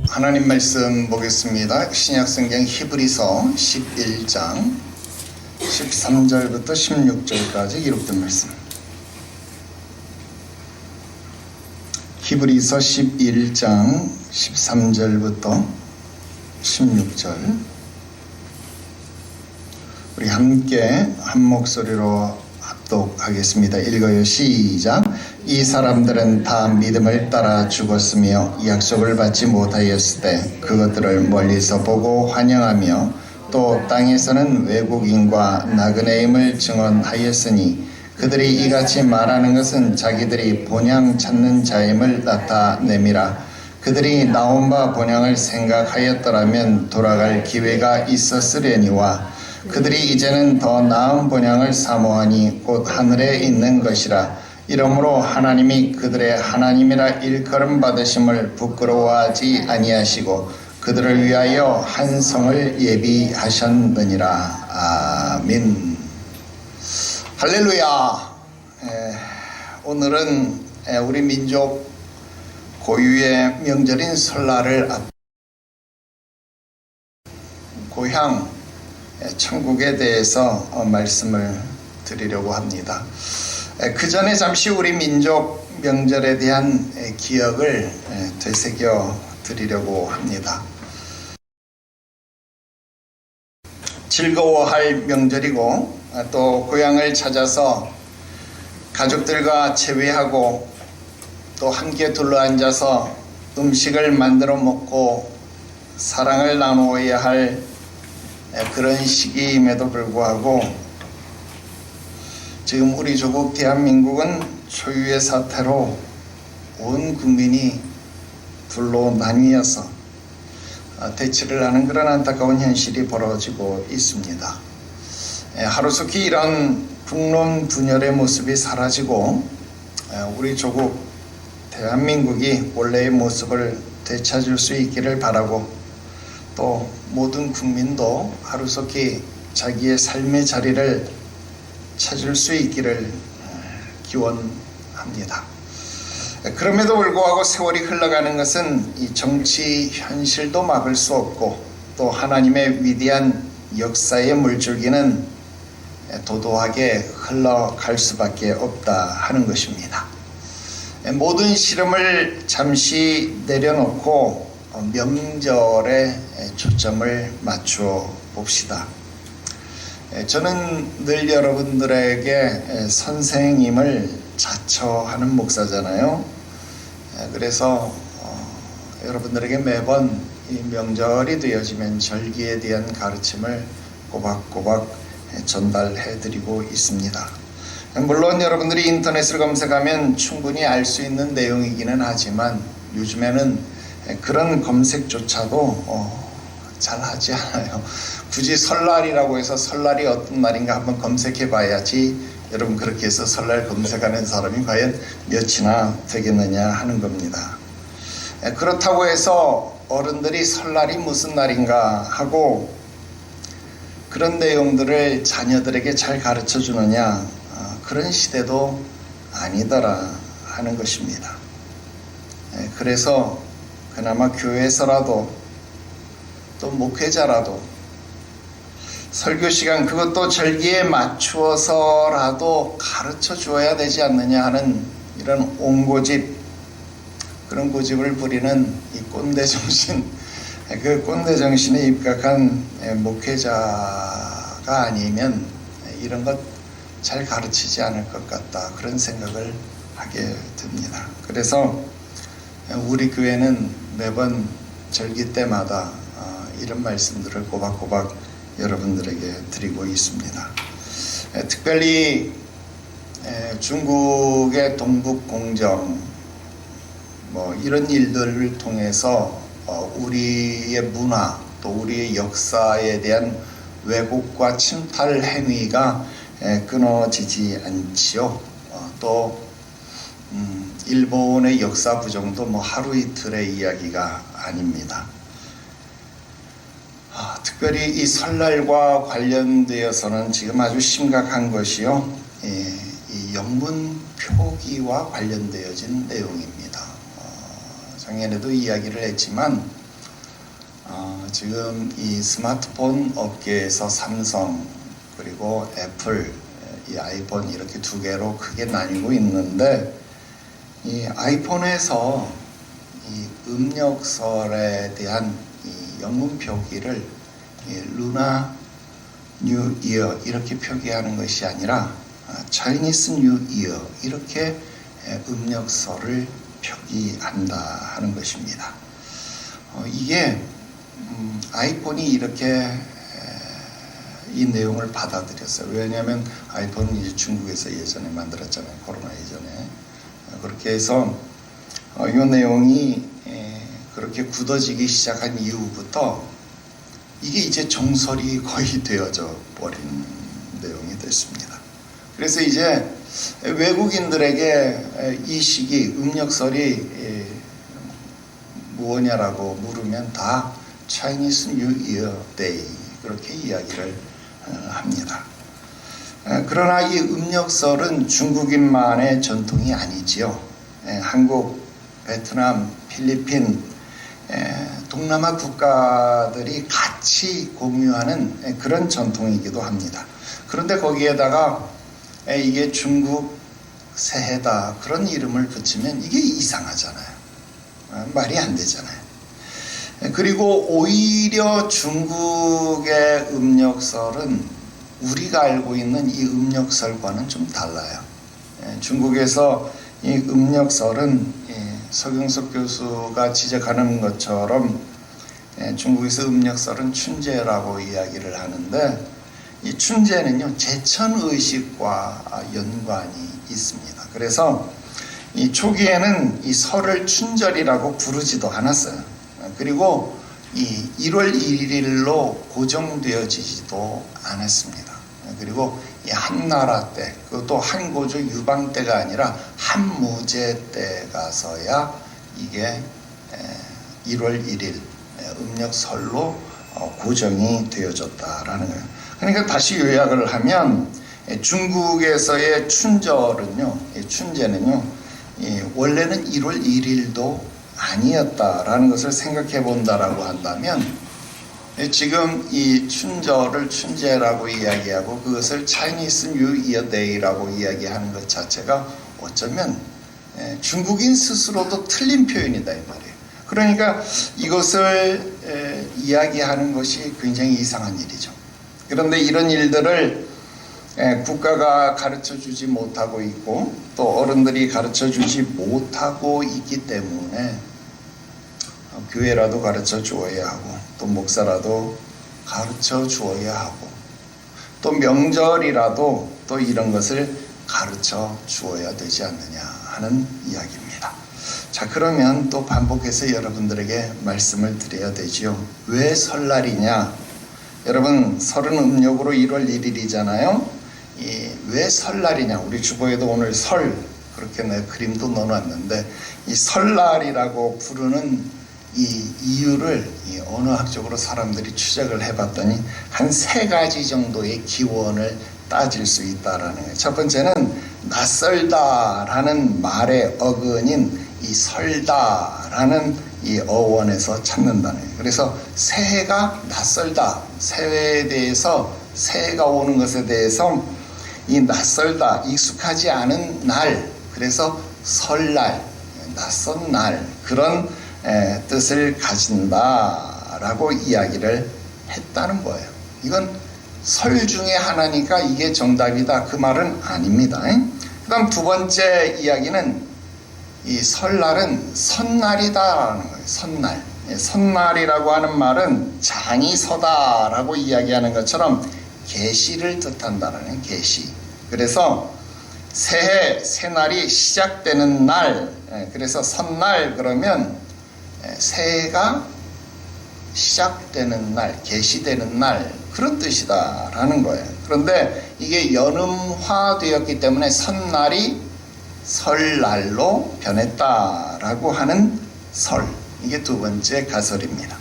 하나님 말씀 보겠습니다. 신약성경 히브리서 11장 13절부터 16절까지 기록된 말씀. 히브리서 11장 13절부터 16절. 우리 함께 한 목소리로 합독하겠습니다. 읽어요. 시작. 이 사람들은 다 믿음을 따라 죽었으며 약속을 받지 못하였을 때 그것들을 멀리서 보고 환영하며 또 땅에서는 외국인과 나그네임을 증언하였으니 그들이 이같이 말하는 것은 자기들이 본향 찾는 자임을 나타내미라. 그들이 나온 바 본향을 생각하였더라면 돌아갈 기회가 있었으려니와 그들이 이제는 더 나은 본향을 사모하니 곧 하늘에 있는 것이라. 이러므로 하나님이 그들의 하나님이라 일컬음 받으심을 부끄러워하지 아니하시고 그들을 위하여 한 성을 예비하셨느니라. 아멘. 할렐루야. 오늘은 우리 민족 고유의 명절인 설날을 고향 천국에 대해서 말씀을 드리려고 합니다. 그 전에 잠시 우리 민족 명절에 대한 기억을 되새겨 드리려고 합니다. 즐거워할 명절이고 또 고향을 찾아서 가족들과 재회하고 또 함께 둘러앉아서 음식을 만들어 먹고 사랑을 나누어야 할 그런 시기임에도 불구하고 지금 우리 조국 대한민국은 초유의 사태로 온 국민이 둘로 나뉘어서 대치를 하는 그런 안타까운 현실이 벌어지고 있습니다. 하루속히 이런 국론 분열의 모습이 사라지고 우리 조국 대한민국이 원래의 모습을 되찾을 수 있기를 바라고 또 모든 국민도 하루속히 자기의 삶의 자리를 찾을 수 있기를 기원합니다. 그럼에도 불구하고 세월이 흘러가는 것은 이 정치 현실도 막을 수 없고 또 하나님의 위대한 역사의 물줄기는 도도하게 흘러갈 수밖에 없다 하는 것입니다. 모든 시름을 잠시 내려놓고 명절에 초점을 맞추어 봅시다. 저는 늘 여러분들에게 선생님을 자처하는 목사잖아요. 그래서 여러분들에게 매번 이 명절이 되어지면 절기에 대한 가르침을 꼬박꼬박 전달해 드리고 있습니다. 물론 여러분들이 인터넷을 검색하면 충분히 알 수 있는 내용이기는 하지만 요즘에는 그런 검색조차도 잘 하지 않아요. 굳이 설날이라고 해서 설날이 어떤 날인가 한번 검색해 봐야지 여러분 그렇게 해서 설날 검색하는 사람이 과연 몇이나 되겠느냐 하는 겁니다. 그렇다고 해서 어른들이 설날이 무슨 날인가 하고 그런 내용들을 자녀들에게 잘 가르쳐 주느냐 그런 시대도 아니더라 하는 것입니다. 그래서 그나마 교회에서라도 또 목회자라도 설교 시간 그것도 절기에 맞추어서라도 가르쳐 주어야 되지 않느냐 하는 이런 옹고집 그런 고집을 부리는 이 꼰대 정신 그 꼰대 정신에 입각한 목회자가 아니면 이런 것 잘 가르치지 않을 것 같다 그런 생각을 하게 됩니다. 그래서 우리 교회는 매번 절기 때마다 이런 말씀들을 꼬박꼬박 여러분들에게 드리고 있습니다. 특별히 중국의 동북공정 이런 일들을 통해서 우리의 문화 또 우리의 역사에 대한 왜곡과 침탈 행위가 끊어지지 않지요. 또 일본의 역사 부정도 하루 이틀의 이야기가 아닙니다. 특별히 이 설날과 관련되어서는 지금 아주 심각한 것이요, 이 영문 표기와 관련되어진 내용입니다. 작년에도 이야기를 했지만 지금 이 스마트폰 업계에서 삼성 그리고 애플, 이 아이폰 이렇게 두 개로 크게 나뉘고 있는데, 이 아이폰에서 이 음력설에 대한 이 영문 표기를 루나 뉴 이어 이렇게 표기하는 것이 아니라 차이니스 뉴 이어 이렇게 음력설을 표기한다 하는 것입니다. 이게 아이폰이 이렇게 이 내용을 받아들였어요. 왜냐하면 아이폰은 이제 중국에서 예전에 만들었잖아요. 코로나 예전에. 그렇게 해서 이 내용이 그렇게 굳어지기 시작한 이후부터 이게 이제 정설이 거의 되어져 버린 내용이 됐습니다. 그래서 이제 외국인들에게 이 시기 음력설이 무엇냐라고 물으면 다 Chinese New Year Day 그렇게 이야기를 합니다. 그러나 이 음력설은 중국인만의 전통이 아니지요. 한국, 베트남, 필리핀, 동남아 국가들이 같이 공유하는 그런 전통이기도 합니다. 그런데 거기에다가 이게 중국 새해다 그런 이름을 붙이면 이게 이상하잖아요. 말이 안 되잖아요. 그리고 오히려 중국의 음력설은 우리가 알고 있는 이 음력설과는 좀 달라요. 중국에서 이 음력설은 서경석 교수가 지적하는 것처럼 중국에서 음력설은 춘제라고 이야기를 하는데, 이 춘제는요 제천의식과 연관이 있습니다. 그래서 이 초기에는 이 설을 춘절이라고 부르지도 않았어요. 그리고 이 1월 1일로 고정되어지지도 않았습니다. 그리고 이 한나라 때, 그것도 한고조 유방 때가 아니라 한무제 때 가서야 이게 1월 1일 음력설로 고정이 되어졌다라는 거예요. 그러니까 다시 요약을 하면 중국에서의 춘절은요, 춘제는요, 원래는 1월 1일도 아니었다라는 것을 생각해 본다라고 한다면, 지금 이 춘절을 춘제라고 이야기하고 그것을 차이니스 뉴 이어 데이라고 이야기하는 것 자체가 어쩌면 중국인 스스로도 틀린 표현이다 이 말이에요. 그러니까 이것을 이야기하는 것이 굉장히 이상한 일이죠. 그런데 이런 일들을 국가가 가르쳐 주지 못하고 있고 또 어른들이 가르쳐 주지 못하고 있기 때문에 교회라도 가르쳐 주어야 하고 또 목사라도 가르쳐 주어야 하고 또 명절이라도 또 이런 것을 가르쳐 주어야 되지 않느냐 하는 이야기입니다. 자, 그러면 또 반복해서 여러분들에게 말씀을 드려야 되지요. 왜 설날이냐? 여러분, 설은 음력으로 1월 1일이잖아요. 왜 설날이냐? 우리 주보에도 오늘 설 그렇게 내 그림도 넣어놨는데, 이 설날이라고 부르는 이 이유를 언어학적으로 사람들이 추적을 해봤더니 한 3가지 정도의 기원을 따질 수 있다라는 거예요. 첫 번째는 낯설다라는 말의 어근인 이 설다라는 이 어원에서 찾는다는 거예요. 그래서 새해가 낯설다, 새해에 대해서 새해가 오는 것에 대해서 이 낯설다, 익숙하지 않은 날, 그래서 설날, 낯선 날, 그런 뜻을 가진다라고 이야기를 했다는 거예요. 이건 설 중에 하나니까 이게 정답이다 그 말은 아닙니다. 그 다음 두 번째 이야기는 이 설날은 선날이다라는 거예요. 선날. 선날이라고 하는 말은 장이 서다라고 이야기하는 것처럼 계시를 뜻한다는 계시. 그래서 새해, 새날이 시작되는 날, 그래서 선날 그러면 새해가 시작되는 날, 계시되는 날, 그런 뜻이다라는 거예요. 그런데 이게 연음화되었기 때문에 선날이 설날로 변했다라고 하는 설, 이게 두 번째 가설입니다.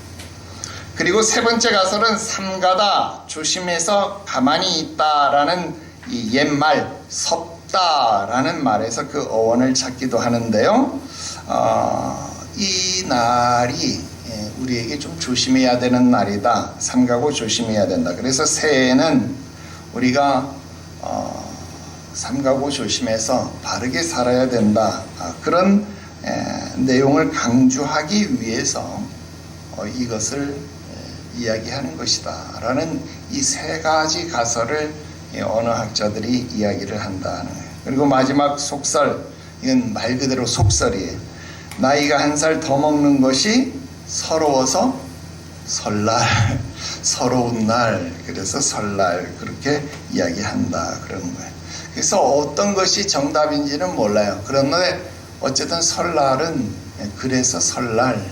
그리고 세 번째 가설은 삼가다, 조심해서 가만히 있다라는 이 옛말 섭다라는 말에서 그 어원을 찾기도 하는데요. 이 날이 우리에게 좀 조심해야 되는 날이다. 삼가고 조심해야 된다. 그래서 새해에는 우리가 삼가고 조심해서 바르게 살아야 된다. 그런 내용을 강조하기 위해서 이것을 이야기하는 것이다 라는 이 세 가지 가설을 언어학자들이 이야기를 한다는 거예요. 그리고 마지막 속설, 이건 말 그대로 속설이에요. 나이가 한 살 더 먹는 것이 서러워서 설날, 서러운 날, 그래서 설날 그렇게 이야기한다 그런 거예요. 그래서 어떤 것이 정답인지는 몰라요. 그런데 어쨌든 설날은 그래서 설날,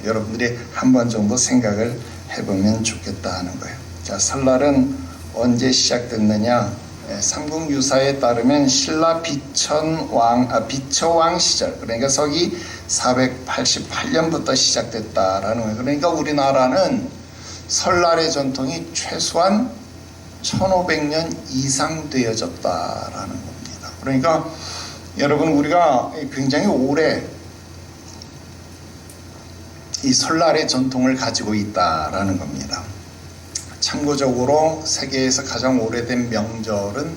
여러분들이 한 번 정도 생각을 해보면 좋겠다 하는 거예요. 자, 설날은 언제 시작됐느냐? 삼국유사에 따르면 신라 비처왕 시절, 그러니까 서기 488년부터 시작됐다라는 거예요. 그러니까 우리나라는 설날의 전통이 최소한 1500년 이상 되어졌다라는 겁니다. 그러니까 여러분, 우리가 굉장히 오래 이 설날의 전통을 가지고 있다라는 겁니다. 참고적으로 세계에서 가장 오래된 명절은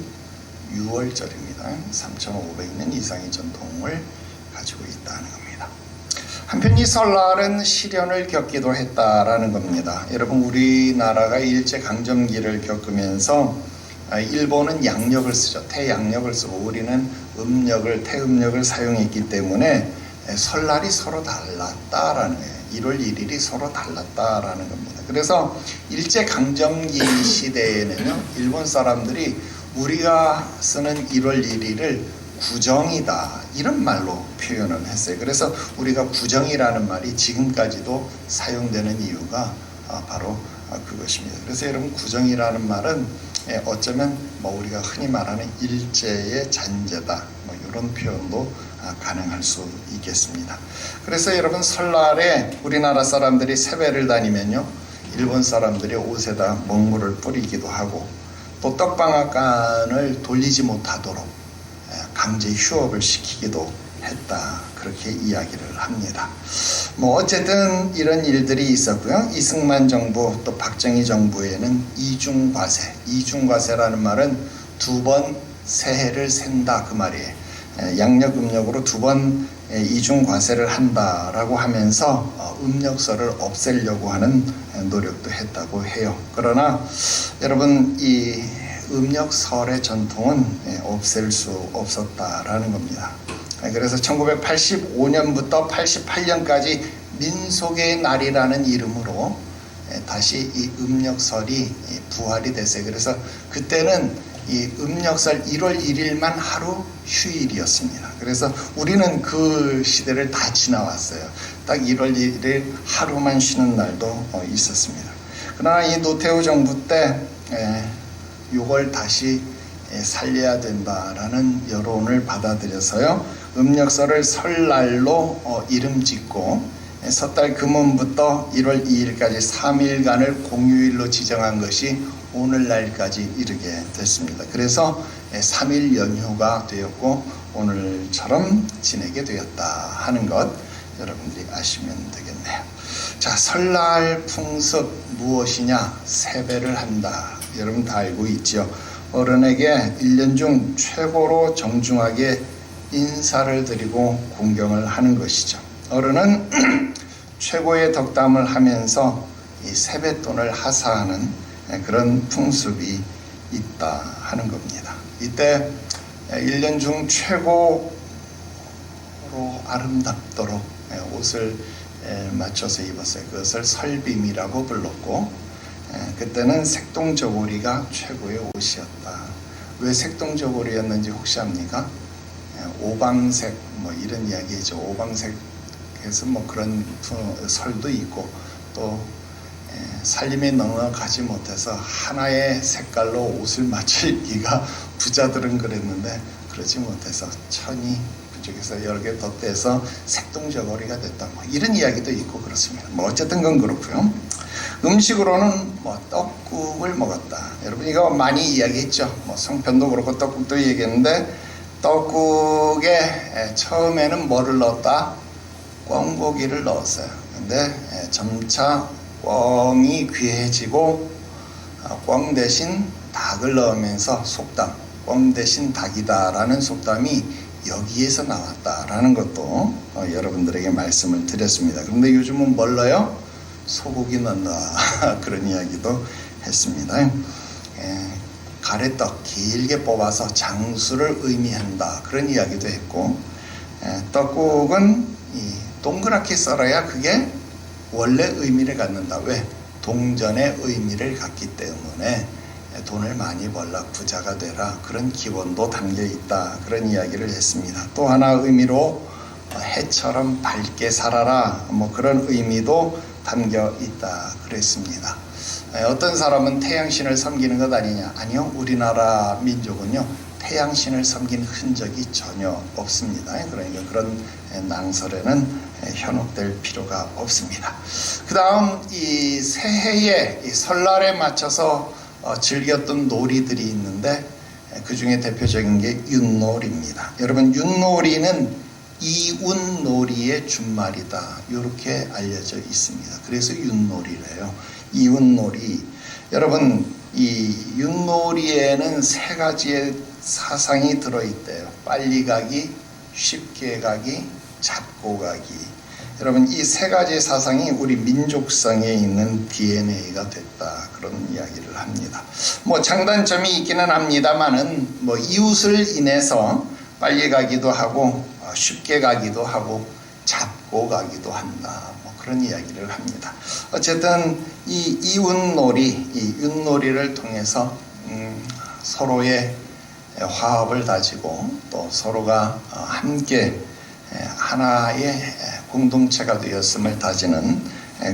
6월절입니다. 3500년 이상의 전통을 가지고 있다는 겁니다. 한편 이 설날은 시련을 겪기도 했다라는 겁니다. 여러분, 우리나라가 일제강점기를 겪으면서 일본은 양력을 쓰죠. 태양력을 쓰고 우리는 태음력을 사용했기 때문에 설날이 서로 달랐다라는 거예요. 1월 1일이 서로 달랐다라는 겁니다. 그래서 일제강점기 시대에는요, 일본 사람들이 우리가 쓰는 1월 1일을 구정이다 이런 말로 표현을 했어요. 그래서 우리가 구정이라는 말이 지금까지도 사용되는 이유가 바로 그것입니다. 그래서 여러분, 구정이라는 말은 어쩌면 우리가 흔히 말하는 일제의 잔재다 이런 표현도 가능할 수 있겠습니다. 그래서 여러분, 설날에 우리나라 사람들이 세배를 다니면요, 일본 사람들이 옷에다 먹물을 뿌리기도 하고 또 떡방앗간을 돌리지 못하도록 강제 휴업을 시키기도 했다, 그렇게 이야기를 합니다. 어쨌든 이런 일들이 있었고요. 이승만 정부 또 박정희 정부에는 이중과세라는 말은 두 번 새해를 센다 그 말이에요. 양력 음력으로 두 번 이중과세를 한다라고 하면서 음력설을 없애려고 하는 노력도 했다고 해요. 그러나 여러분, 이 음력설의 전통은 없앨 수 없었다라는 겁니다. 그래서 1985년부터 88년까지 민속의 날이라는 이름으로 다시 이 음력설이 부활이 됐어요. 그래서 그때는 이 음력설 1월 1일만 하루 휴일이었습니다. 그래서 우리는 그 시대를 다 지나왔어요. 딱 1월 1일 하루만 쉬는 날도 있었습니다. 그러나 이 노태우 정부 때 이걸 다시 살려야 된다라는 여론을 받아들여서요, 음력설을 설날로 이름 짓고 섣달 금음부터 1월 2일까지 3일간을 공휴일로 지정한 것이 오늘날까지 이르게 됐습니다. 그래서 3일 연휴가 되었고 오늘처럼 지내게 되었다 하는 것 여러분들이 아시면 되겠네요. 자, 설날 풍습 무엇이냐? 세배를 한다. 여러분 다 알고 있죠. 어른에게 1년 중 최고로 정중하게 인사를 드리고 공경을 하는 것이죠. 어른은 최고의 덕담을 하면서 이 세뱃돈을 하사하는 그런 풍습이 있다 하는 겁니다. 이때 1년 중 최고로 아름답도록 옷을 맞춰서 입었어요. 그것을 설빔이라고 불렀고, 그때는 색동저고리가 최고의 옷이었다. 왜 색동저고리였는지 혹시 압니까? 오방색 이런 이야기죠. 오방색에서 그런 설도 있고, 또 살림에 넉넉하지 못해서 하나의 색깔로 옷을 맞춰 입기가 부자들은 그랬는데 그러지 못해서 천이 그쪽에서 여러 개 덧대서 색동저고리가 됐다. 이런 이야기도 있고 그렇습니다. 어쨌든 그건 그렇고요. 음식으로는 뭐 떡국을 먹었다. 여러분 이거 많이 이야기했죠. 뭐 성편도 그렇고 떡국도 얘기했는데, 떡국에 처음에는 뭐를 넣었다? 꿩고기를 넣었어요. 근데 점차 꿩이 귀해지고 꿩 대신 닭을 넣으면서 속담, 꿩 대신 닭이다 라는 속담이 여기에서 나왔다라는 것도 여러분들에게 말씀을 드렸습니다. 그런데 요즘은 뭘 넣어요? 소고기 넣는다 그런 이야기도 했습니다. 가래떡 길게 뽑아서 장수를 의미한다 그런 이야기도 했고, 떡국은 동그랗게 썰어야 그게 원래 의미를 갖는다. 왜? 동전의 의미를 갖기 때문에 돈을 많이 벌라, 부자가 되라, 그런 기본도 담겨 있다 그런 이야기를 했습니다. 또 하나 의미로 해처럼 밝게 살아라, 뭐 그런 의미도 담겨 있다 그랬습니다. 어떤 사람은 태양신을 섬기는 것 아니냐? 아니요, 우리나라 민족은요 태양신을 섬긴 흔적이 전혀 없습니다. 그러니까 그런 낭설에는 현혹될 필요가 없습니다. 그 다음 이 새해에 이 설날에 맞춰서 즐겼던 놀이들이 있는데, 그 중에 대표적인 게 윷놀이입니다. 여러분 윷놀이는 이웃놀이의 준말이다 이렇게 알려져 있습니다. 그래서 윷놀이래요. 이웃놀이. 여러분 이 윷놀이에는 세 가지의 사상이 들어있대요. 빨리 가기, 쉽게 가기, 잡고 가기. 여러분 이 세 가지 사상이 우리 민족성에 있는 DNA가 됐다 그런 이야기를 합니다. 뭐 장단점이 있기는 합니다만은 뭐 이웃을 인해서 빨리 가기도 하고 쉽게 가기도 하고 잡고 가기도 한다 뭐 그런 이야기를 합니다. 어쨌든 이 이웃놀이, 이 윷놀이를 통해서 서로의 화합을 다지고 또 서로가 함께 하나의 공동체가 되었음을 다지는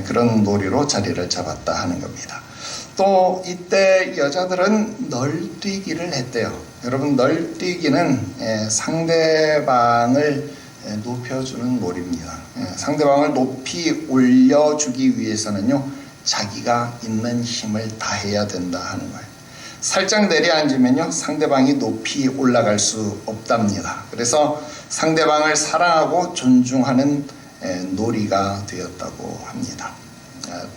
그런 놀이로 자리를 잡았다 하는 겁니다. 또 이때 여자들은 널뛰기를 했대요. 여러분 널뛰기는 상대방을 높여주는 놀이입니다. 상대방을 높이 올려주기 위해서는요 자기가 있는 힘을 다해야 된다 하는 거예요. 살짝 내려앉으면요 상대방이 높이 올라갈 수 없답니다. 그래서 상대방을 사랑하고 존중하는 놀이가 되었다고 합니다.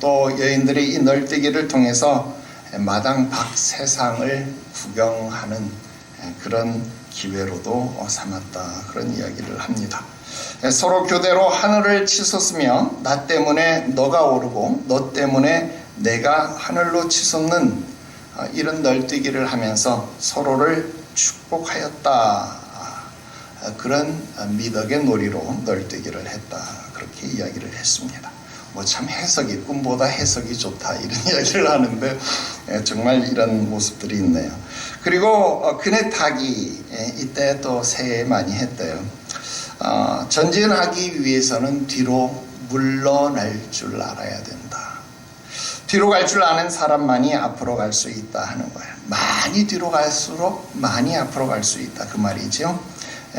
또 여인들이 이 널뛰기를 통해서 마당 밖 세상을 구경하는 그런 기회로도 삼았다 그런 이야기를 합니다. 서로 교대로 하늘을 치솟으며 나 때문에 너가 오르고 너 때문에 내가 하늘로 치솟는 이런 널뛰기를 하면서 서로를 축복하였다. 그런 미덕의 놀이로 널뛰기를 했다 그렇게 이야기를 했습니다. 뭐 참 해석이 꿈보다 해석이 좋다 이런 이야기를 하는데 정말 이런 모습들이 있네요. 그리고 그네 타기 이때 또 새해 많이 했대요. 전진하기 위해서는 뒤로 물러날 줄 알아야 된다. 뒤로 갈 줄 아는 사람만이 앞으로 갈 수 있다 하는 거예요. 많이 뒤로 갈수록 많이 앞으로 갈 수 있다 그 말이죠.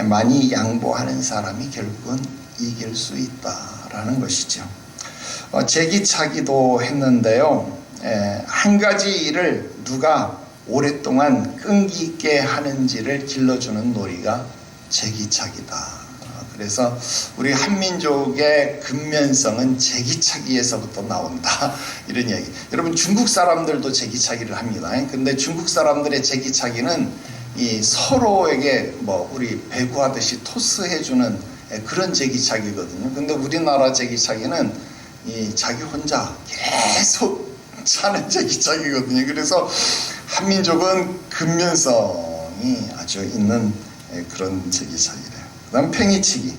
많이 양보하는 사람이 결국은 이길 수 있다라는 것이죠. 제기차기도 했는데요. 한 가지 일을 누가 오랫동안 끈기 있게 하는지를 길러주는 놀이가 제기차기다. 그래서 우리 한민족의 근면성은 제기차기에서부터 나온다 이런 이야기. 여러분 중국 사람들도 제기차기를 합니다. 근데 중국 사람들의 제기차기는 이 서로에게 뭐 우리 배구하듯이 토스해주는 그런 제기차기거든요. 근데 우리나라 제기차기는 이 자기 혼자 계속 차는 제기차기거든요. 그래서 한민족은 근면성이 아주 있는 그런 제기차기래요. 그 다음 팽이치기.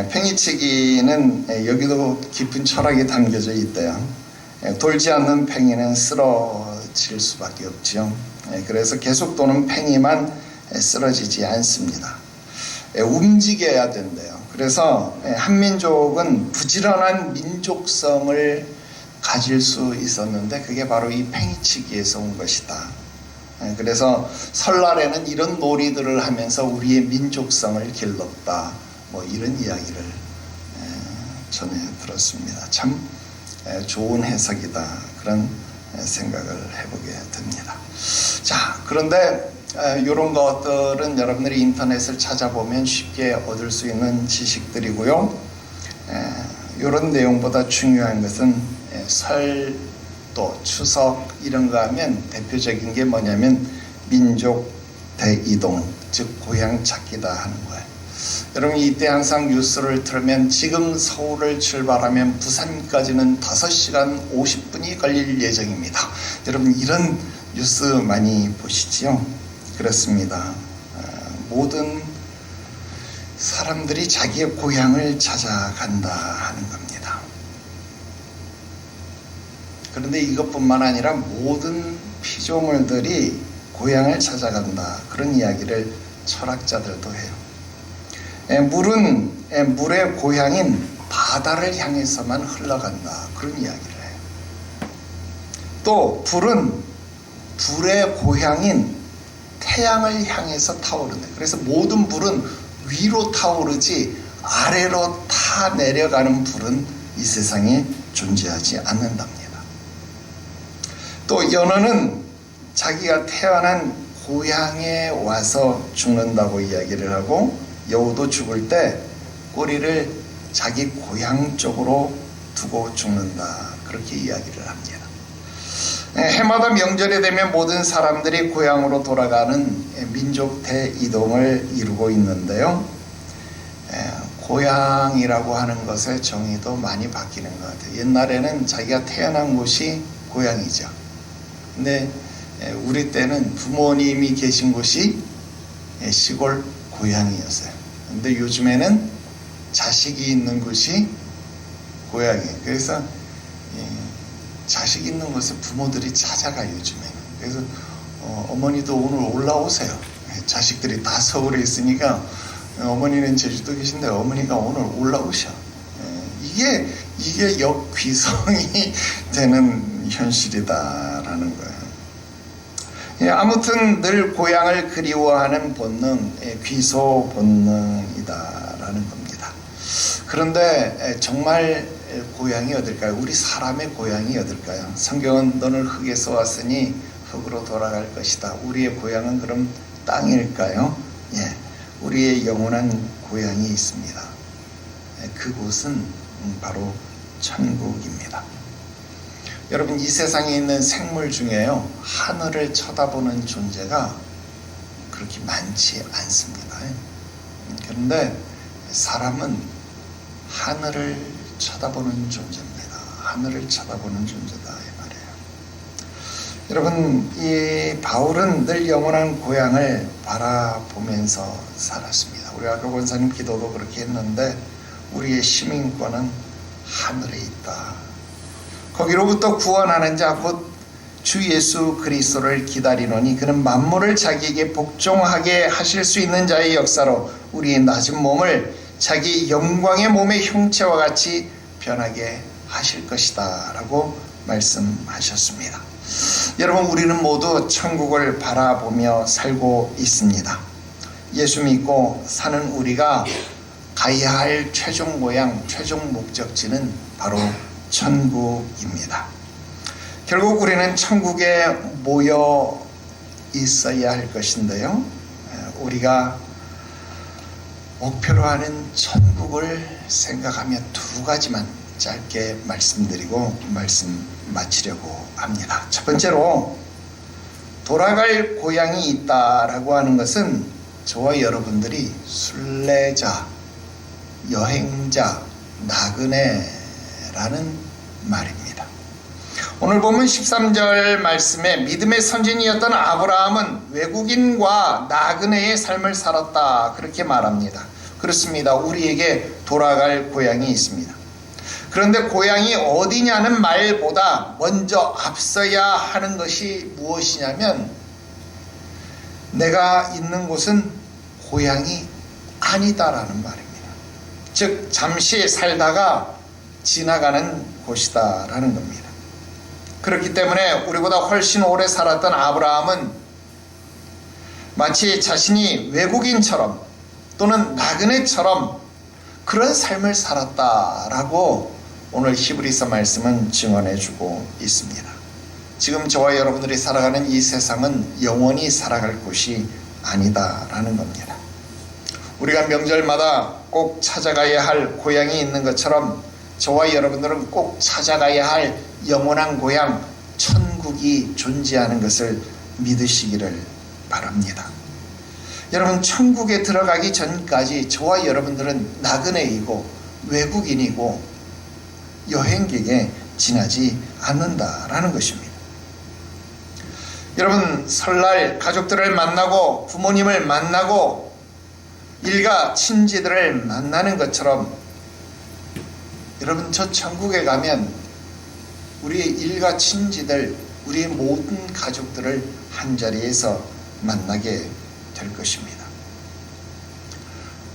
팽이치기는 여기도 깊은 철학이 담겨져 있대요. 돌지 않는 팽이는 쓰러질 수밖에 없죠. 그래서 계속 도는 팽이만 쓰러지지 않습니다. 움직여야 된대요. 그래서 한민족은 부지런한 민족성을 가질 수 있었는데 그게 바로 이 팽이치기에서 온 것이다. 그래서 설날에는 이런 놀이들을 하면서 우리의 민족성을 길렀다. 뭐 이런 이야기를 전해 들었습니다. 참 좋은 해석이다, 그런 생각을 해보게 됩니다. 자, 그런데 이런 것들은 여러분들이 인터넷을 찾아보면 쉽게 얻을 수 있는 지식들이고요. 이런 내용보다 중요한 것은 설, 또 추석 이런 거 하면 대표적인 게 뭐냐면 민족 대이동, 즉 고향 찾기다 하는 거예요. 여러분, 이때 항상 뉴스를 틀면 지금 서울을 출발하면 부산까지는 5시간 50분이 걸릴 예정입니다. 여러분, 이런 뉴스 많이 보시지요? 그렇습니다. 모든 사람들이 자기의 고향을 찾아간다 하는 겁니다. 그런데 이것뿐만 아니라 모든 피조물들이 고향을 찾아간다, 그런 이야기를 철학자들도 해요. 물은 물의 고향인 바다를 향해서만 흘러간다, 그런 이야기를 해요. 또 불은 불의 고향인 태양을 향해서 타오른다. 그래서 모든 불은 위로 타오르지 아래로 타 내려가는 불은 이 세상에 존재하지 않는답니다. 또 연어는 자기가 태어난 고향에 와서 죽는다고 이야기를 하고, 여우도 죽을 때 꼬리를 자기 고향 쪽으로 두고 죽는다, 그렇게 이야기를 합니다. 해마다 명절이 되면 모든 사람들이 고향으로 돌아가는 민족 대이동을 이루고 있는데요. 고향이라고 하는 것의 정의도 많이 바뀌는 것 같아요. 옛날에는 자기가 태어난 곳이 고향이죠. 근데 우리 때는 부모님이 계신 곳이 시골 고향이었어요. 근데 요즘에는 자식이 있는 곳이 고향이에요. 그래서 자식 있는 곳에 부모들이 찾아가요, 요즘에는. 그래서 어머니도 오늘 올라오세요. 자식들이 다 서울에 있으니까 어머니는 제주도 계신데 어머니가 오늘 올라오셔. 이게 역귀성이 되는 현실이다라는 거예요. 아무튼 늘 고향을 그리워하는 본능, 귀소 본능이다라는 겁니다. 그런데 정말 고향이 어딜까요? 우리 사람의 고향이 어딜까요? 성경은 너는 흙에서 왔으니 흙으로 돌아갈 것이다. 우리의 고향은 그럼 땅일까요? 예, 우리의 영원한 고향이 있습니다. 그곳은 바로 천국입니다. 여러분, 이 세상에 있는 생물 중에요, 하늘을 쳐다보는 존재가 그렇게 많지 않습니다. 그런데 사람은 하늘을 쳐다보는 존재입니다. 하늘을 쳐다보는 존재다, 이 말이에요. 여러분, 이 바울은 늘 영원한 고향을 바라보면서 살았습니다. 우리 아까 권사님 기도도 그렇게 했는데, 우리의 시민권은 하늘에 있다. 거기로부터 구원하는 자 곧 주 예수 그리스도를 기다리노니 그는 만물을 자기에게 복종하게 하실 수 있는 자의 역사로 우리의 낮은 몸을 자기 영광의 몸의 형체와 같이 변하게 하실 것이다 라고 말씀하셨습니다. 여러분, 우리는 모두 천국을 바라보며 살고 있습니다. 예수 믿고 사는 우리가 가야 할 최종 고향, 최종 목적지는 바로 천국입니다. 결국 우리는 천국에 모여 있어야 할 것인데요, 우리가 목표로 하는 천국을 생각하며 두 가지만 짧게 말씀드리고 말씀 마치려고 합니다. 첫 번째로, 돌아갈 고향이 있다라고 하는 것은 저와 여러분들이 순례자, 여행자, 나그네라는 말입니다. 오늘 보면 13절 말씀에 믿음의 선진이었던 아브라함은 외국인과 나그네의 삶을 살았다, 그렇게 말합니다. 그렇습니다. 우리에게 돌아갈 고향이 있습니다. 그런데 고향이 어디냐는 말보다 먼저 앞서야 하는 것이 무엇이냐면, 내가 있는 곳은 고향이 아니다라는 말입니다. 즉 잠시 살다가 지나가는 곳이다라는 겁니다. 그렇기 때문에 우리보다 훨씬 오래 살았던 아브라함은 마치 자신이 외국인처럼 또는 나그네처럼 그런 삶을 살았다라고 오늘 히브리서 말씀은 증언해주고 있습니다. 지금 저와 여러분들이 살아가는 이 세상은 영원히 살아갈 곳이 아니다라는 겁니다. 우리가 명절마다 꼭 찾아가야 할 고향이 있는 것처럼 저와 여러분들은 꼭 찾아가야 할 영원한 고향 천국이 존재하는 것을 믿으시기를 바랍니다. 여러분, 천국에 들어가기 전까지 저와 여러분들은 나그네이고 외국인이고 여행객에 지나지 않는다라는 것입니다. 여러분, 설날 가족들을 만나고 부모님을 만나고 일가 친지들을 만나는 것처럼 여러분, 저 천국에 가면 우리의 일가 친지들, 우리의 모든 가족들을 한자리에서 만나게 될 것입니다.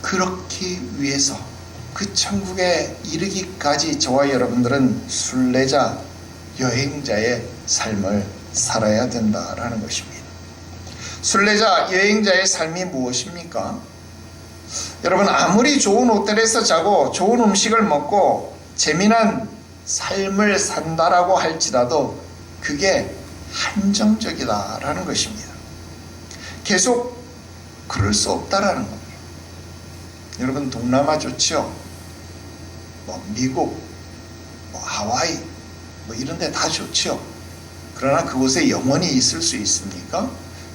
그렇기 위해서 그 천국에 이르기까지 저와 여러분들은 순례자, 여행자의 삶을 살아야 된다라는 것입니다. 순례자, 여행자의 삶이 무엇입니까? 여러분, 아무리 좋은 호텔에서 자고 좋은 음식을 먹고 재미난 삶을 산다라고 할지라도 그게 한정적이다라는 것입니다. 계속 그럴 수 없다라는 겁니다. 여러분, 동남아 좋지요? 미국, 하와이, 이런 데 다 좋지요? 그러나 그곳에 영원히 있을 수 있습니까?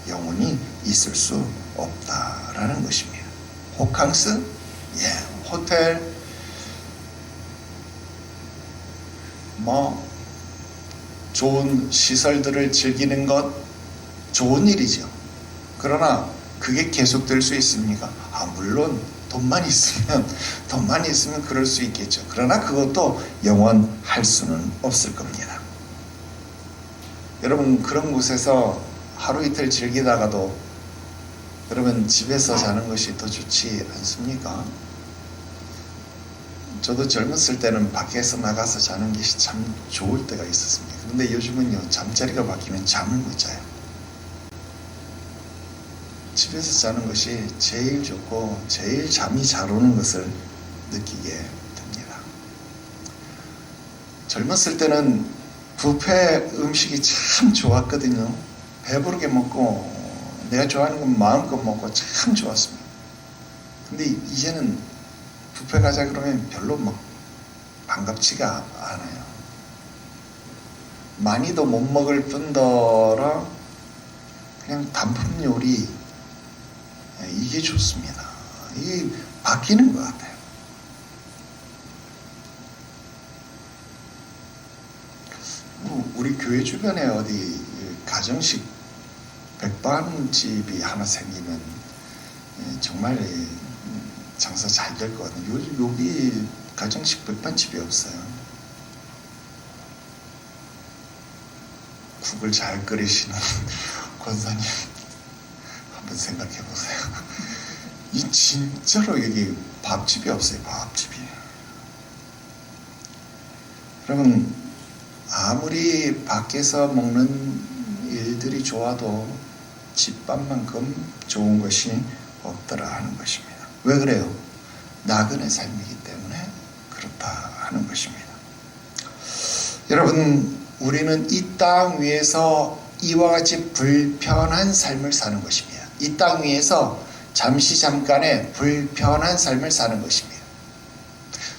영원히 있을 수 없다라는 것입니다. 호캉스? 호텔, 좋은 시설들을 즐기는 것, 좋은 일이죠. 그러나 그게 계속될 수 있습니까? 물론 돈만 있으면 그럴 수 있겠죠. 그러나 그것도 영원할 수는 없을 겁니다. 여러분, 그런 곳에서 하루 이틀 즐기다가도 여러분 집에서 자는 것이 더 좋지 않습니까? 저도 젊었을 때는 밖에서 나가서 자는 것이 참 좋을 때가 있었습니다. 그런데 요즘은요, 잠자리가 바뀌면 잠을 못 자요. 집에서 자는 것이 제일 좋고 제일 잠이 잘 오는 것을 느끼게 됩니다. 젊었을 때는 뷔페 음식이 참 좋았거든요. 배부르게 먹고 내가 좋아하는 건 마음껏 먹고 참 좋았습니다. 근데 이제는 뷔페 가자 그러면 별로 반갑지가 않아요. 많이도 못 먹을 뿐더러 그냥 단품 요리, 이게 좋습니다. 이게 바뀌는 것 같아요. 우리 교회 주변에 어디 가정식 백반집이 하나 생기면 정말 장사 잘 될 것 같아요. 여기 가정식 백반집이 없어요. 국을 잘 끓이시는 권사님 한번 생각해 보세요. 이 진짜로 여기 밥집이 없어요. 밥집이. 여러분, 아무리 밖에서 먹는 일들이 좋아도 집밥만큼 좋은 것이 없더라 하는 것입니다. 왜 그래요? 나그네 삶이기 때문에 그렇다 하는 것입니다. 여러분, 우리는 이 땅 위에서 이와 같이 불편한 삶을 사는 것입니다. 이 땅 위에서 잠깐의 불편한 삶을 사는 것입니다.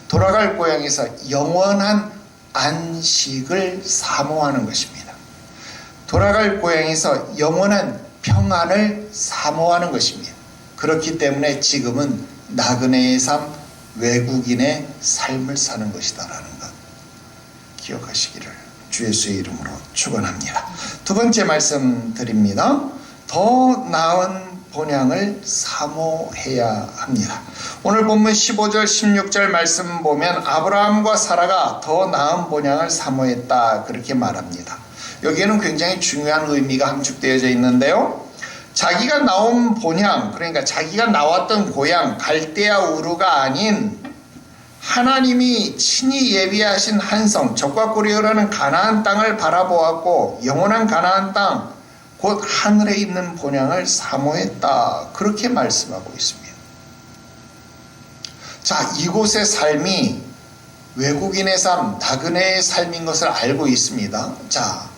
돌아갈 고향에서 영원한 안식을 사모하는 것입니다. 돌아갈 고향에서 영원한 평안을 사모하는 것입니다. 그렇기 때문에 지금은 나그네의 삶, 외국인의 삶을 사는 것이다라는 것 기억하시기를 주 예수의 이름으로 축원합니다. 두 번째 말씀 드립니다. 더 나은 본향을 사모해야 합니다. 오늘 본문 15절 16절 말씀 보면 아브라함과 사라가 더 나은 본향을 사모했다 그렇게 말합니다. 여기에는 굉장히 중요한 의미가 함축되어져 있는데요. 자기가 나온 본향, 그러니까 자기가 나왔던 고향 갈대아 우르가 아닌 하나님이 친히 예비하신 한 성, 적과 꿀이 흐르는 가나안 땅을 바라보았고 영원한 가나안 땅, 곧 하늘에 있는 본향을 사모했다 그렇게 말씀하고 있습니다. 자, 이곳의 삶이 외국인의 삶, 나그네의 삶인 것을 알고 있습니다. 자,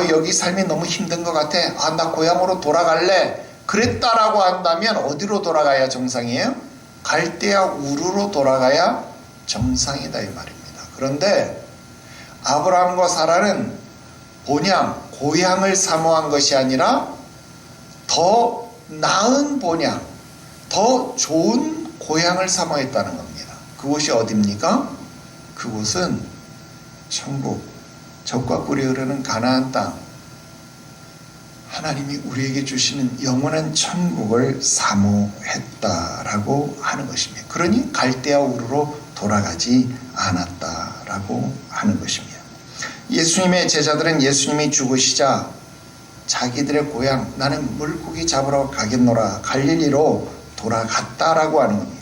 여기 삶이 너무 힘든 것 같아. 나 고향으로 돌아갈래. 그랬다라고 한다면 어디로 돌아가야 정상이에요? 갈대아 우르로 돌아가야 정상이다 이 말입니다. 그런데 아브라함과 사라는 본향, 고향을 사모한 것이 아니라 더 나은 본향, 더 좋은 고향을 사모했다는 겁니다. 그곳이 어디입니까? 그곳은 천국, 젖과 꿀이 흐르는 가나안 땅, 하나님이 우리에게 주시는 영원한 천국을 사모했다라고 하는 것입니다. 그러니 갈대아 우르로 돌아가지 않았다라고 하는 것입니다. 예수님의 제자들은 예수님이 죽으시자 자기들의 고향, 나는 물고기 잡으러 가겠노라, 갈릴리로 돌아갔다라고 하는 겁니다.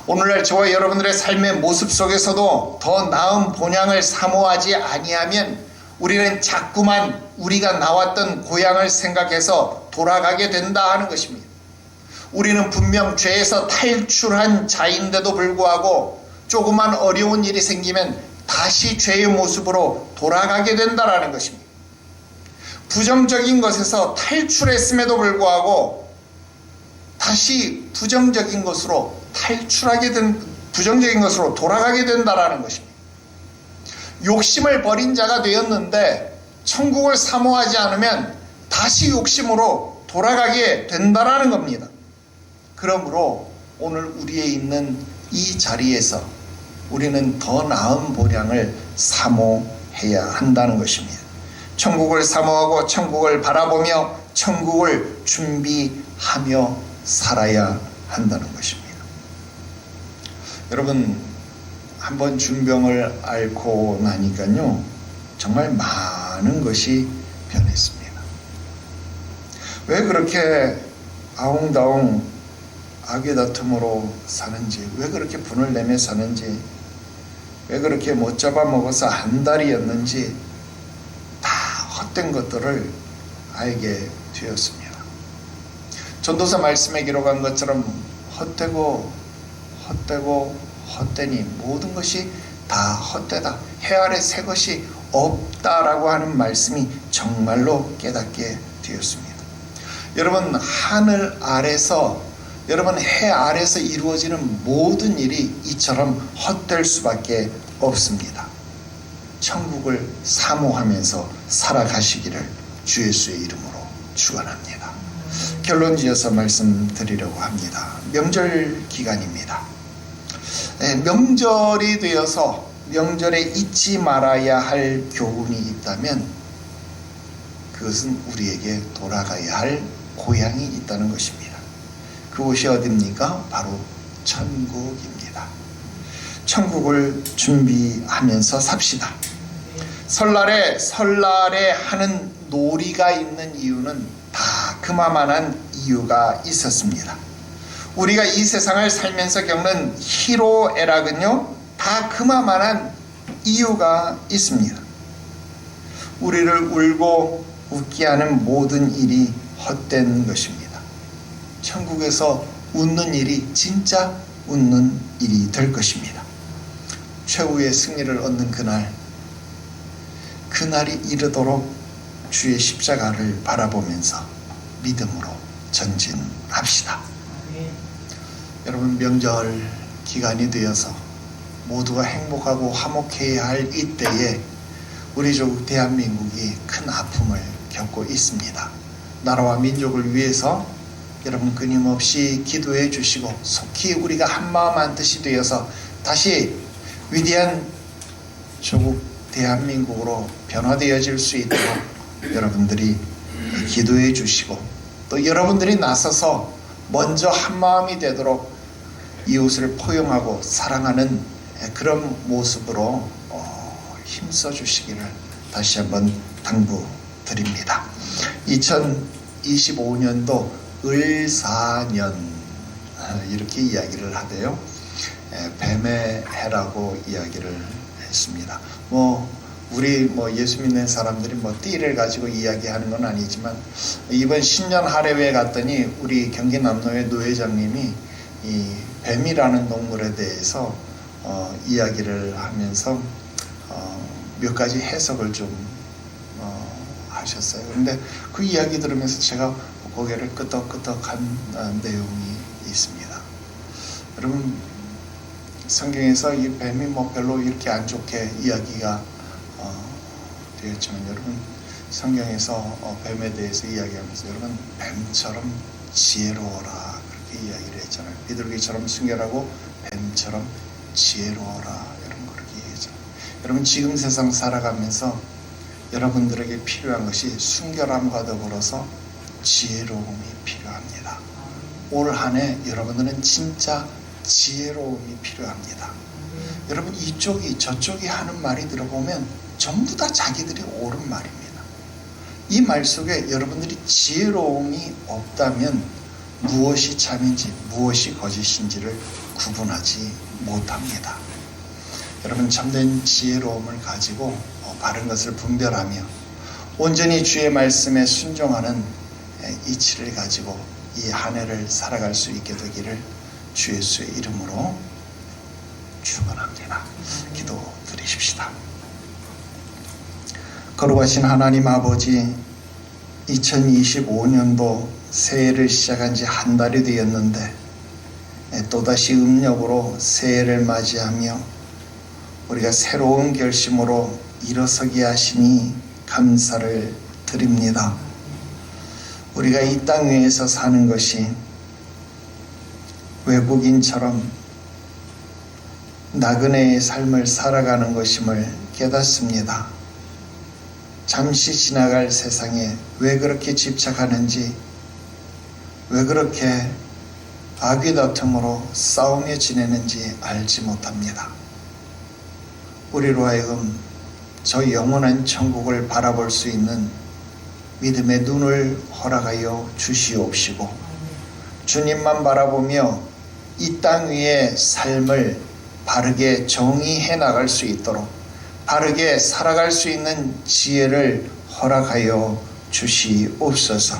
오늘날 저와 여러분들의 삶의 모습 속에서도 더 나은 본향을 사모하지 아니하면 우리는 자꾸만 우리가 나왔던 고향을 생각해서 돌아가게 된다 하는 것입니다. 우리는 분명 죄에서 탈출한 자인데도 불구하고 조그만 어려운 일이 생기면 다시 죄의 모습으로 돌아가게 된다라는 것입니다. 부정적인 것에서 탈출했음에도 불구하고 다시 부정적인 것으로 부정적인 것으로 돌아가게 된다라는 것입니다. 욕심을 버린 자가 되었는데 천국을 사모하지 않으면 다시 욕심으로 돌아가게 된다라는 겁니다. 그러므로 오늘 우리에 있는 이 자리에서 우리는 더 나은 본향을 사모해야 한다는 것입니다. 천국을 사모하고 천국을 바라보며 천국을 준비하며 살아야 한다는 것입니다. 여러분, 한번 준병을 앓고 나니까요, 정말 많은 것이 변했습니다. 왜 그렇게 아웅다웅 악의다툼으로 사는지, 왜 그렇게 분을 내며 사는지, 왜 그렇게 못 잡아먹어서 안달이었는지 다 헛된 것들을 알게 되었습니다. 전도서 말씀에 기록한 것처럼 헛되니 모든 것이 다 헛되다. 해 아래 새 것이 없다라고 하는 말씀이 정말로 깨닫게 되었습니다. 여러분, 하늘 아래서, 여러분 해 아래서 이루어지는 모든 일이 이처럼 헛될 수밖에 없습니다. 천국을 사모하면서 살아가시기를 주 예수의 이름으로 축원합니다. 결론 지어서 말씀드리려고 합니다. 명절 기간입니다. 명절이 되어서 명절에 잊지 말아야 할 교훈이 있다면 그것은 우리에게 돌아가야 할 고향이 있다는 것입니다. 그곳이 어디입니까? 바로 천국입니다. 천국을 준비하면서 삽시다. 설날에 하는 놀이가 있는 이유는 다 그만한 이유가 있었습니다. 우리가 이 세상을 살면서 겪는 희로애락은요, 다 그만한 이유가 있습니다. 우리를 울고 웃게 하는 모든 일이 헛된 것입니다. 천국에서 웃는 일이 진짜 웃는 일이 될 것입니다. 최후의 승리를 얻는 그날이 이르도록 주의 십자가를 바라보면서 믿음으로 전진합시다. 여러분, 명절 기간이 되어서 모두가 행복하고 화목해야 할 이때에 우리 조국 대한민국이 큰 아픔을 겪고 있습니다. 나라와 민족을 위해서 여러분 끊임없이 기도해 주시고 속히 우리가 한마음 한뜻이 되어서 다시 위대한 조국 대한민국으로 변화되어질 수 있도록 여러분들이 기도해 주시고 또 여러분들이 나서서 먼저 한마음이 되도록 이웃을 포용하고 사랑하는 그런 모습으로 힘써 주시기를 다시 한번 당부드립니다. 2025년도 을사년 이렇게 이야기를 하대요. 뱀의 해라고 이야기를 했습니다. 우리 예수 믿는 사람들이 띠를 가지고 이야기하는 건 아니지만 이번 신년 할애회에 갔더니 우리 경기 남로의 노회장님이 이 뱀이라는 동물에 대해서 이야기를 하면서 몇 가지 해석을 좀 하셨어요. 그런데 그 이야기 들으면서 제가 고개를 끄덕끄덕한 내용이 있습니다. 여러분, 성경에서 이 뱀이 뭐 별로 이렇게 안 좋게 이야기가 되었지만, 여러분, 성경에서 뱀에 대해서 이야기하면서 여러분, 뱀처럼 지혜로워라 그렇게 이야기를 했잖아요. 비둘기처럼 순결하고 뱀처럼 지혜로워라, 여러분 그렇게 얘기했잖아요. 여러분, 지금 세상 살아가면서 여러분들에게 필요한 것이 순결함과 더불어서 지혜로움이 필요합니다. 올 한 해 여러분들은 진짜 지혜로움이 필요합니다. 여러분, 이쪽이 저쪽이 하는 말이 들어보면 전부 다 자기들이 옳은 말입니다. 이 말 속에 여러분들이 지혜로움이 없다면 무엇이 참인지 무엇이 거짓인지를 구분하지 못합니다. 여러분, 참된 지혜로움을 가지고 바른 것을 분별하며 온전히 주의 말씀에 순종하는 이치를 가지고 이 한 해를 살아갈 수 있게 되기를 주 예수의 이름으로 축원합니다. 기도 드리십시다. 거룩하신 하나님 아버지, 2025년도 새해를 시작한 지 한 달이 되었는데 또다시 음력으로 새해를 맞이하며 우리가 새로운 결심으로 일어서게 하시니 감사를 드립니다. 우리가 이 땅 위에서 사는 것이 외국인처럼 나그네의 삶을 살아가는 것임을 깨닫습니다. 잠시 지나갈 세상에 왜 그렇게 집착하는지, 왜 그렇게 아귀다툼으로 싸우며 지내는지 알지 못합니다. 우리로 하여금 저 영원한 천국을 바라볼 수 있는 믿음의 눈을 허락하여 주시옵시고, 주님만 바라보며 이 땅 위의 삶을 바르게 정의해 나갈 수 있도록 바르게 살아갈 수 있는 지혜를 허락하여 주시옵소서.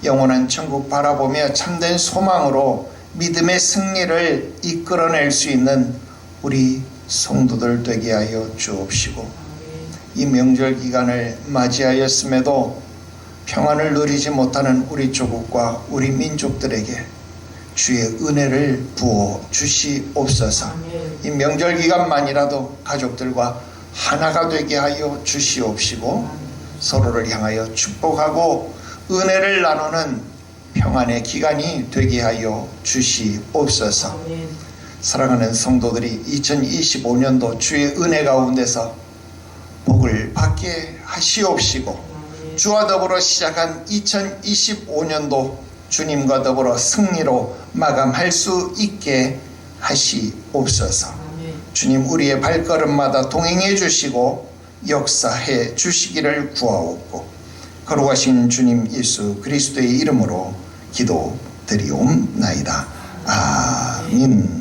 영원한 천국 바라보며 참된 소망으로 믿음의 승리를 이끌어낼 수 있는 우리 성도들 되게 하여 주옵시고, 이 명절 기간을 맞이하였음에도 평안을 누리지 못하는 우리 조국과 우리 민족들에게 주의 은혜를 부어 주시옵소서. 이 명절 기간만이라도 가족들과 하나가 되게 하여 주시옵시고, 서로를 향하여 축복하고 은혜를 나누는 평안의 기간이 되게 하여 주시옵소서. 사랑하는 성도들이 2025년도 주의 은혜 가운데서 복을 받게 하시옵시고, 주와 더불어 시작한 2025년도 주님과 더불어 승리로 마감할 수 있게 하시옵소서. 주님, 우리의 발걸음마다 동행해 주시고 역사해 주시기를 구하옵고, 거룩하신 주님 예수 그리스도의 이름으로 기도드리옵나이다. 아멘.